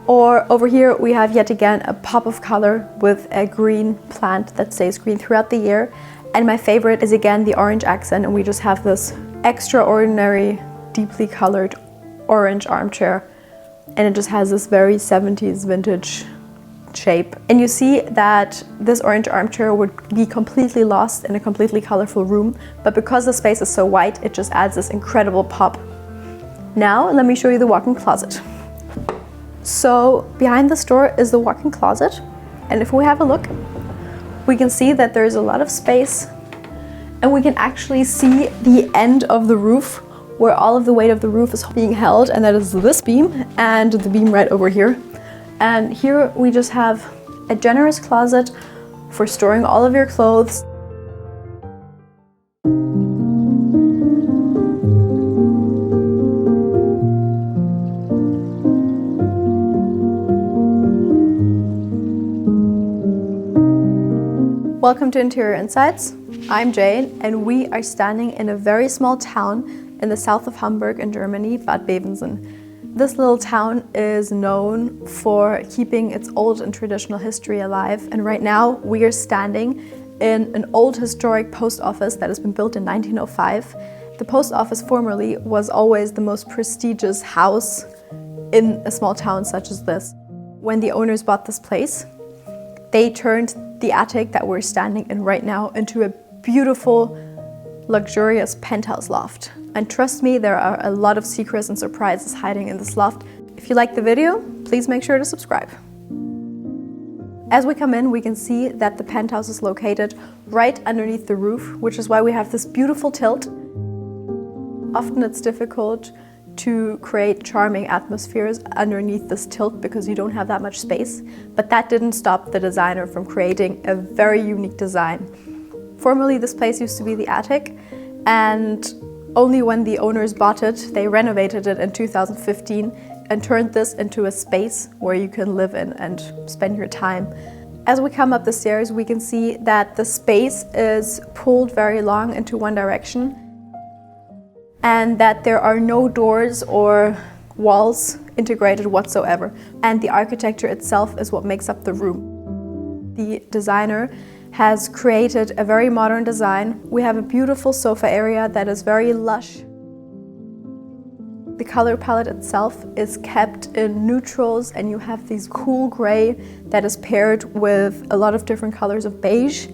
Or over here we have yet again a pop of color with a green plant that stays green throughout the year. And my favorite is again the orange accent, and we just have this extraordinary, deeply colored orange armchair. And it just has this very 70s vintage shape. And you see that this orange armchair would be completely lost in a completely colorful room, but because the space is so white, it just adds this incredible pop. Now let me show you the walk-in closet. So behind this door is the walk-in closet, and if we have a look, we can see that there's a lot of space, and we can actually see the end of the roof where all of the weight of the roof is being held, and that is this beam and the beam right over here. And here we just have a generous closet for storing all of your clothes. Welcome to Interior Insights. I'm Jane, and we are standing in a very small town in the south of Hamburg in Germany, Bad Bevensen. This little town is known for keeping its old and traditional history alive, and right now we are standing in an old historic post office that has been built in 1905, The post office formerly was always the most prestigious house in a small town such as this. When the owners bought this place, they turned the attic that we're standing in right now into a beautiful, luxurious penthouse loft. And trust me, there are a lot of secrets and surprises hiding in this loft. If you like the video, please make sure to subscribe. As we come in, we can see that the penthouse is located right underneath the roof, which is why we have this beautiful tilt. Often it's difficult to create charming atmospheres underneath this tilt because you don't have that much space, but that didn't stop the designer from creating a very unique design. Formerly, this place used to be the attic, and only when the owners bought it, they renovated it in 2015 and turned this into a space where you can live in and spend your time. As we come up the stairs, we can see that the space is pulled very long into one direction, and that there are no doors or walls integrated whatsoever. And the architecture itself is what makes up the room. The designer has created a very modern design. We have a beautiful sofa area that is very lush. The color palette itself is kept in neutrals, and you have these cool gray that is paired with a lot of different colors of beige.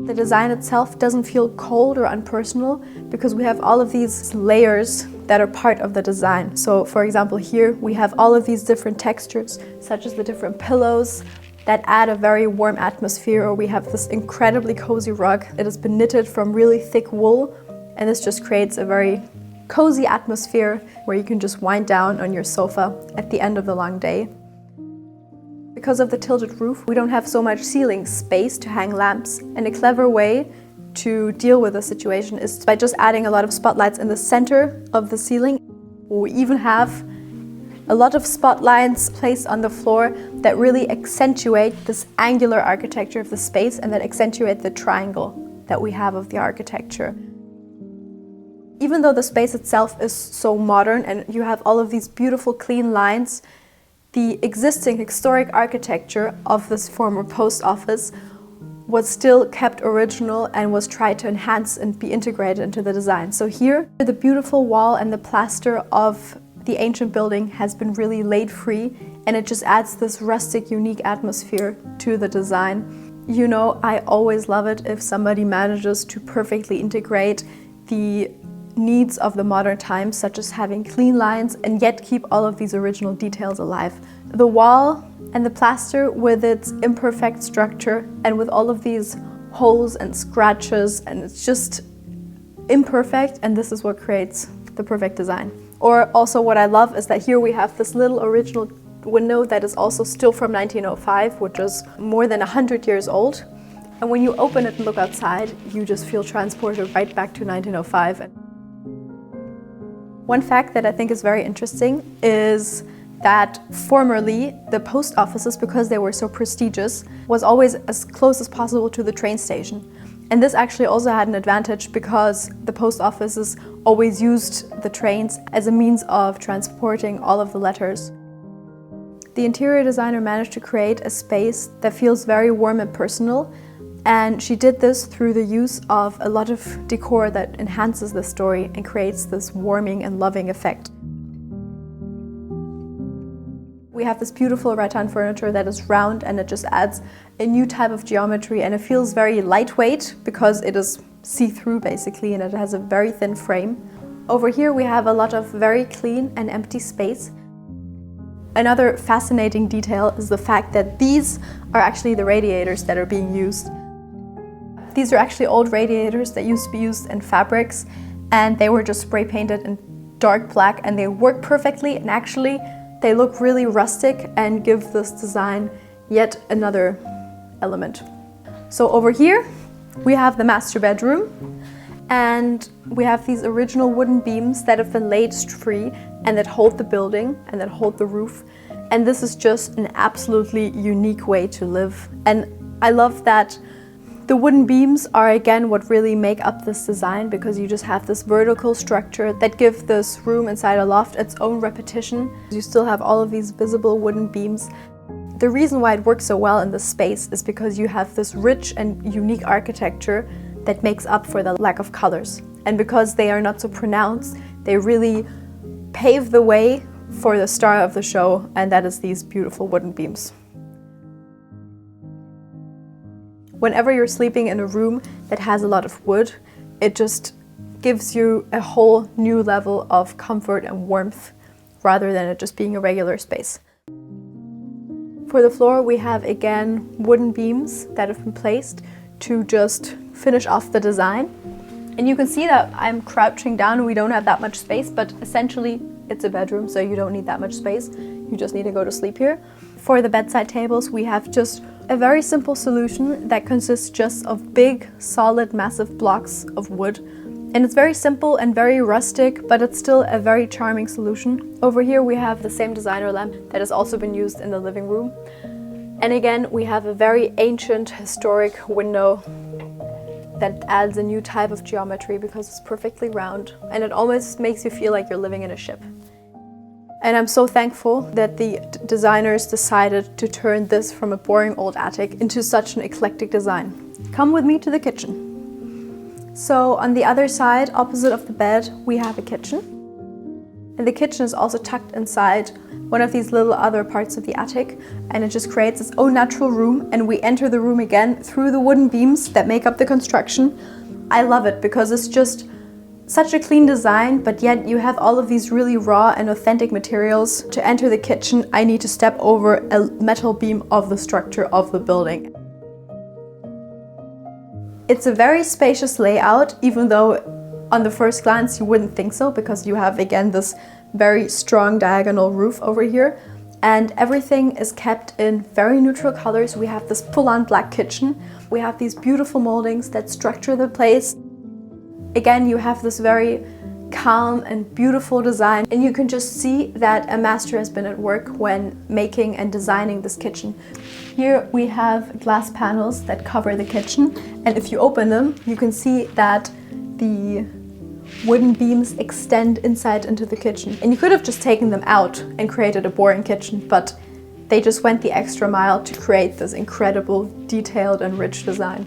The design itself doesn't feel cold or unpersonal because we have all of these layers that are part of the design. So for example, here we have all of these different textures, such as the different pillows that add a very warm atmosphere, or we have this incredibly cozy rug. It has been knitted from really thick wool, and this just creates a very cozy atmosphere where you can just wind down on your sofa at the end of the long day. Because of the tilted roof, we don't have so much ceiling space to hang lamps, and a clever way to deal with the situation is by just adding a lot of spotlights in the center of the ceiling. We even have a lot of spotlights placed on the floor that really accentuate this angular architecture of the space and that accentuate the triangle that we have of the architecture. Even though the space itself is so modern and you have all of these beautiful clean lines, the existing historic architecture of this former post office was still kept original and was tried to enhance and be integrated into the design. So here, the beautiful wall and the plaster of the ancient building has been really laid free, and it just adds this rustic, unique atmosphere to the design. You know, I always love it if somebody manages to perfectly integrate the needs of the modern times, such as having clean lines and yet keep all of these original details alive. The wall and the plaster with its imperfect structure and with all of these holes and scratches, and it's just imperfect, and this is what creates the perfect design. Or also what I love is that here we have this little original window that is also still from 1905, which is more than 100 years old. And when you open it and look outside, you just feel transported right back to 1905. One fact that I think is very interesting is that formerly the post offices, because they were so prestigious, was always as close as possible to the train station. And this actually also had an advantage because the post offices always used the trains as a means of transporting all of the letters. The interior designer managed to create a space that feels very warm and personal, and she did this through the use of a lot of decor that enhances the story and creates this warming and loving effect. We have this beautiful rattan furniture that is round, and it just adds a new type of geometry, and it feels very lightweight because it is see-through basically, and it has a very thin frame. Over here we have a lot of very clean and empty space. Another fascinating detail is the fact that these are actually the radiators that are being used. These are actually old radiators that used to be used in fabrics, and they were just spray painted in dark black, and they work perfectly, and actually they look really rustic and give this design yet another element. So over here we have the master bedroom, and we have these original wooden beams that have been laid free and that hold the building and that hold the roof. And this is just an absolutely unique way to live. And I love that the wooden beams are again what really make up this design, because you just have this vertical structure that give this room inside a loft its own repetition. You still have all of these visible wooden beams. The reason why it works so well in this space is because you have this rich and unique architecture that makes up for the lack of colors. And because they are not so pronounced, they really pave the way for the star of the show, and that is these beautiful wooden beams. Whenever you're sleeping in a room that has a lot of wood, it just gives you a whole new level of comfort and warmth rather than it just being a regular space. For the floor, we have again wooden beams that have been placed to just finish off the design. And you can see that I'm crouching down and we don't have that much space, but essentially it's a bedroom, so you don't need that much space. You just need to go to sleep here. For the bedside tables, we have just a very simple solution that consists just of big, solid, massive blocks of wood. And it's very simple and very rustic, but it's still a very charming solution. Over here we have the same designer lamp that has also been used in the living room. And again, we have a very ancient, historic window that adds a new type of geometry because it's perfectly round and it almost makes you feel like you're living in a ship. And I'm so thankful that the designers decided to turn this from a boring old attic into such an eclectic design. Come with me to the kitchen. So on the other side, opposite of the bed, we have a kitchen. And the kitchen is also tucked inside one of these little other parts of the attic, and it just creates its own natural room, and we enter the room again through the wooden beams that make up the construction. I love it because it's just such a clean design, but yet you have all of these really raw and authentic materials. To enter the kitchen, I need to step over a metal beam of the structure of the building. It's a very spacious layout, even though on the first glance you wouldn't think so, because you have again this very strong diagonal roof over here, and everything is kept in very neutral colors. We have this full-on black kitchen. We have these beautiful moldings that structure the place. Again, you have this very calm and beautiful design, and you can just see that a master has been at work when making and designing this kitchen. Here we have glass panels that cover the kitchen, and if you open them, you can see that the wooden beams extend inside into the kitchen. And you could have just taken them out and created a boring kitchen, but they just went the extra mile to create this incredible, detailed and rich design.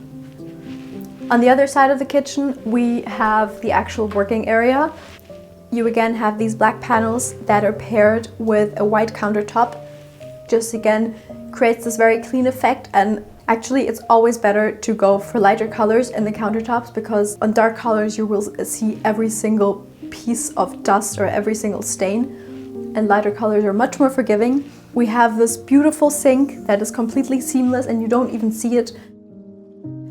On the other side of the kitchen, we have the actual working area. You again have these black panels that are paired with a white countertop. Just again creates this very clean effect, and actually it's always better to go for lighter colors in the countertops, because on dark colors you will see every single piece of dust or every single stain, and lighter colors are much more forgiving. We have this beautiful sink that is completely seamless and you don't even see it.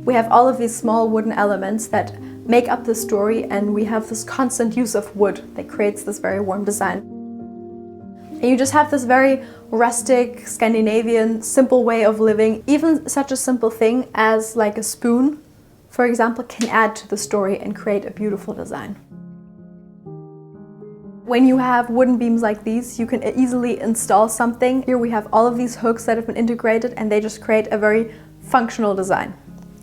We have all of these small wooden elements that make up the story, and we have this constant use of wood that creates this very warm design. And you just have this very rustic, Scandinavian, simple way of living. Even such a simple thing as like a spoon, for example, can add to the story and create a beautiful design. When you have wooden beams like these, you can easily install something. Here we have all of these hooks that have been integrated, and they just create a very functional design.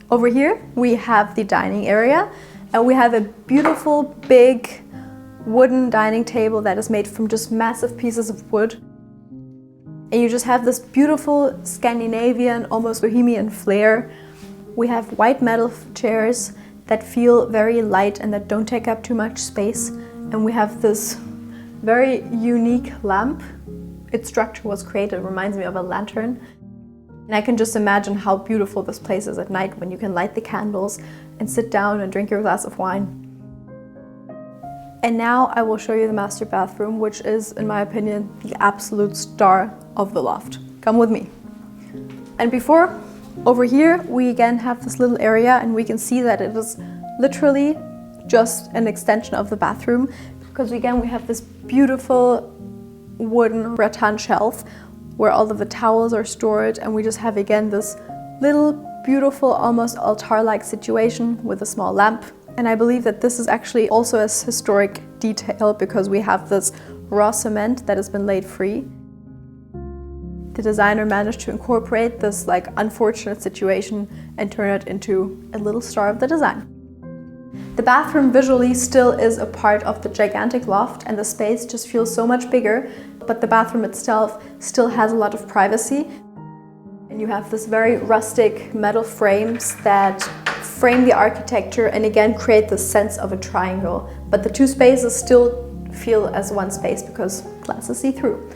Over here we have the dining area, and we have a beautiful big wooden dining table that is made from just massive pieces of wood. And you just have this beautiful Scandinavian, almost bohemian flair. We have white metal chairs that feel very light and that don't take up too much space. And we have this very unique lamp. Its structure was created, it reminds me of a lantern. And I can just imagine how beautiful this place is at night when you can light the candles and sit down and drink your glass of wine. And now I will show you the master bathroom, which is, in my opinion, the absolute star of the loft. Come with me. And before, over here, we again have this little area, and we can see that it is literally just an extension of the bathroom, because again, we have this beautiful wooden rattan shelf where all of the towels are stored, and we just have again this little beautiful, almost altar-like situation with a small lamp. And I believe that this is actually also a historic detail, because we have this raw cement that has been laid free. The designer managed to incorporate this like unfortunate situation and turn it into a little star of the design. The bathroom visually still is a part of the gigantic loft, and the space just feels so much bigger, but the bathroom itself still has a lot of privacy. And you have this very rustic metal frames that frame the architecture and again create the sense of a triangle. But the two spaces still feel as one space because glass is see-through.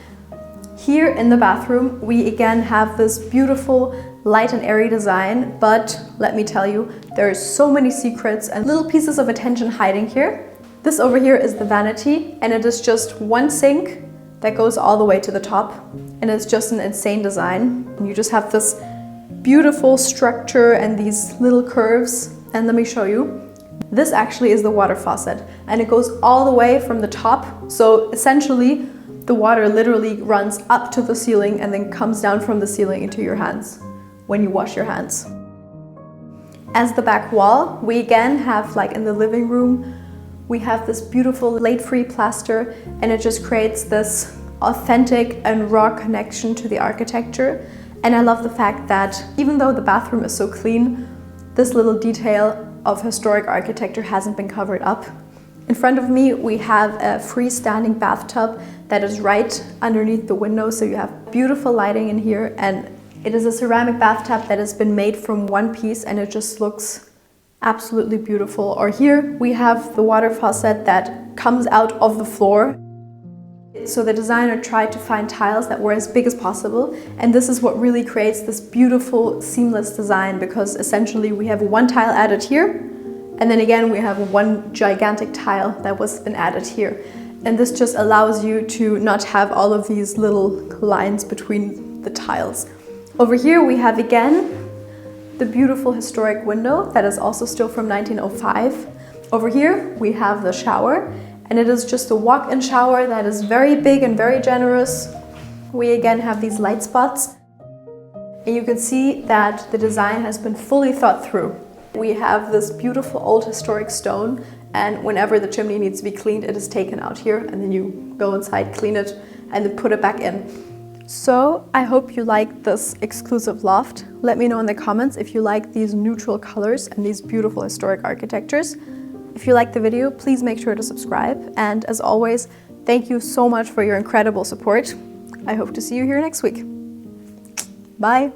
Here in the bathroom, we again have this beautiful light and airy design, but let me tell you, there are so many secrets and little pieces of attention hiding here. This over here is the vanity, and it is just one sink that goes all the way to the top, and it's just an insane design. And you just have this beautiful structure and these little curves, and let me show you. This actually is the water faucet, and it goes all the way from the top, so essentially the water literally runs up to the ceiling and then comes down from the ceiling into your hands when you wash your hands. As the back wall, we again have, like in the living room, we have this beautiful laid-free plaster, and it just creates this authentic and raw connection to the architecture. And I love the fact that even though the bathroom is so clean, this little detail of historic architecture hasn't been covered up. In front of me, we have a freestanding bathtub that is right underneath the window, so you have beautiful lighting in here, and it is a ceramic bathtub that has been made from one piece, and it just looks absolutely beautiful. Or here we have the water faucet that comes out of the floor. So the designer tried to find tiles that were as big as possible, and this is what really creates this beautiful seamless design, because essentially we have one tile added here, and then again we have one gigantic tile that was been added here. And this just allows you to not have all of these little lines between the tiles. Over here we have again the beautiful historic window that is also still from 1905. Over here we have the shower, and it is just a walk-in shower that is very big and very generous. We again have these light spots, and you can see that the design has been fully thought through. We have this beautiful old historic stone, and whenever the chimney needs to be cleaned, it is taken out here, and then you go inside, clean it, and then put it back in. So I hope you like this exclusive loft. Let me know in the comments if you like these neutral colors and these beautiful historic architectures. If you liked the video, please make sure to subscribe. And as always, thank you so much for your incredible support. I hope to see you here next week. Bye.